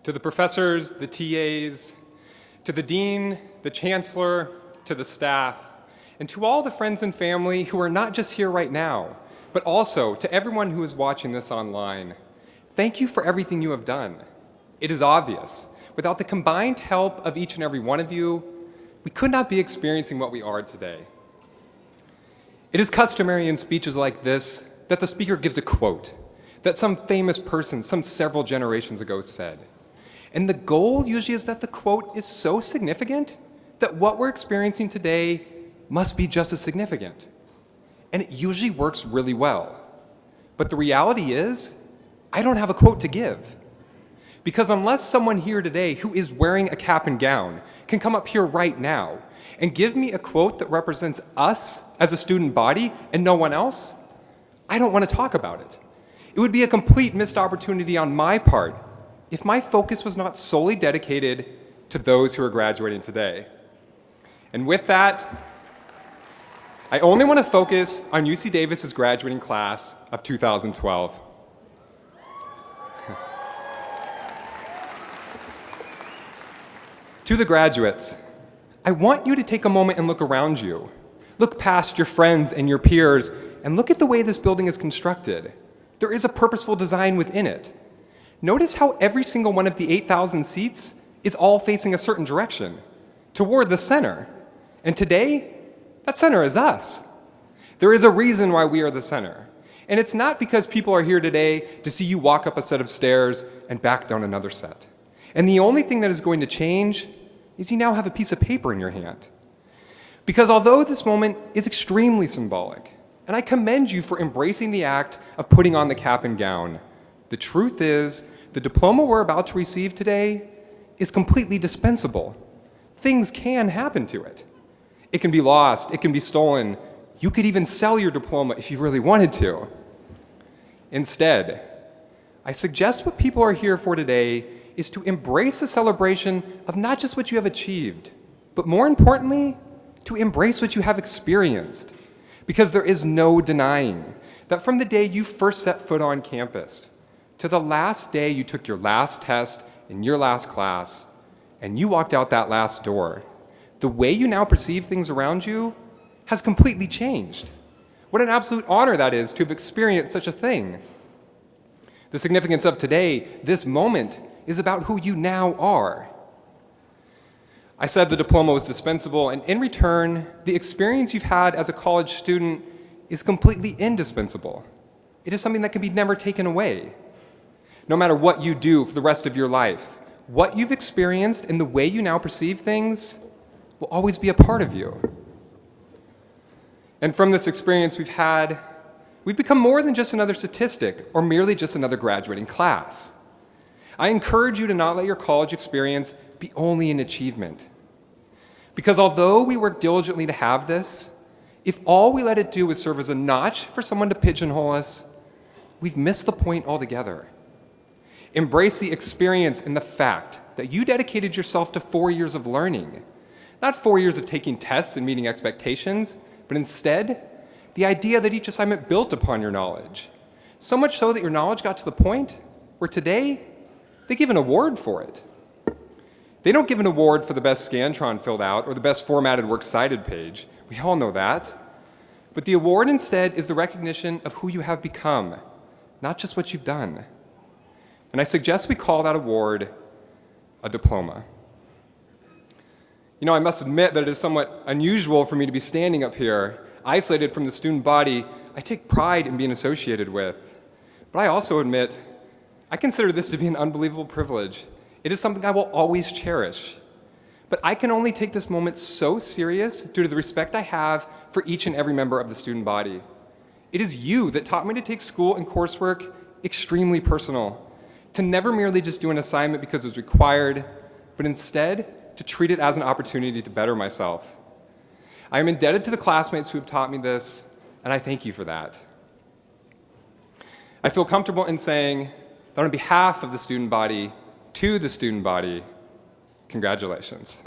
To the professors, the TAs, to the dean, the chancellor, to the staff, and to all the friends and family who are not just here right now, but also to everyone who is watching this online. Thank you for everything you have done. It is obvious, without the combined help of each and every one of you, we could not be experiencing what we are today. It is customary in speeches like this that the speaker gives a quote that some famous person some several generations ago said. And the goal usually is that the quote is so significant that what we're experiencing today must be just as significant. And it usually works really well. But the reality is, I don't have a quote to give. Because unless someone here today who is wearing a cap and gown can come up here right now and give me a quote that represents us as a student body and no one else, I don't want to talk about it. It would be a complete missed opportunity on my part if my focus was not solely dedicated to those who are graduating today. And with that, I only want to focus on UC Davis's graduating class of 2012. To the graduates, I want you to take a moment and look around you. Look past your friends and your peers and look at the way this building is constructed. There is a purposeful design within it. Notice how every single one of the 8,000 seats is all facing a certain direction, toward the center. And today, that center is us. There is a reason why we are the center. And it's not because people are here today to see you walk up a set of stairs and back down another set. And the only thing that is going to change is you now have a piece of paper in your hand. Because although this moment is extremely symbolic, and I commend you for embracing the act of putting on the cap and gown, the truth is, the diploma we're about to receive today is completely dispensable. Things can happen to it. It can be lost, it can be stolen. You could even sell your diploma if you really wanted to. Instead, I suggest what people are here for today is to embrace the celebration of not just what you have achieved, but more importantly, to embrace what you have experienced. Because there is no denying that from the day you first set foot on campus to the last day you took your last test in your last class and you walked out that last door, the way you now perceive things around you has completely changed. What an absolute honor that is to have experienced such a thing. The significance of today, this moment, is about who you now are. I said the diploma was dispensable, and in return, the experience you've had as a college student is completely indispensable. It is something that can be never taken away. No matter what you do for the rest of your life, what you've experienced and the way you now perceive things will always be a part of you. And from this experience we've become more than just another statistic or merely just another graduating class. I encourage you to not let your college experience be only an achievement. Because although we work diligently to have this, if all we let it do is serve as a notch for someone to pigeonhole us, we've missed the point altogether. Embrace the experience and the fact that you dedicated yourself to 4 years of learning. Not 4 years of taking tests and meeting expectations, but instead, the idea that each assignment built upon your knowledge. So much so that your knowledge got to the point where today, they give an award for it. They don't give an award for the best Scantron filled out or the best formatted works cited page. We all know that. But the award instead is the recognition of who you have become, not just what you've done. And I suggest we call that award a diploma. You know, I must admit that it is somewhat unusual for me to be standing up here, isolated from the student body I take pride in being associated with. But I also admit, I consider this to be an unbelievable privilege. It is something I will always cherish. But I can only take this moment so serious due to the respect I have for each and every member of the student body. It is you that taught me to take school and coursework extremely personal, to never merely just do an assignment because it was required, but instead to treat it as an opportunity to better myself. I am indebted to the classmates who have taught me this, and I thank you for that. I feel comfortable in saying that on behalf of the student body, to the student body, congratulations.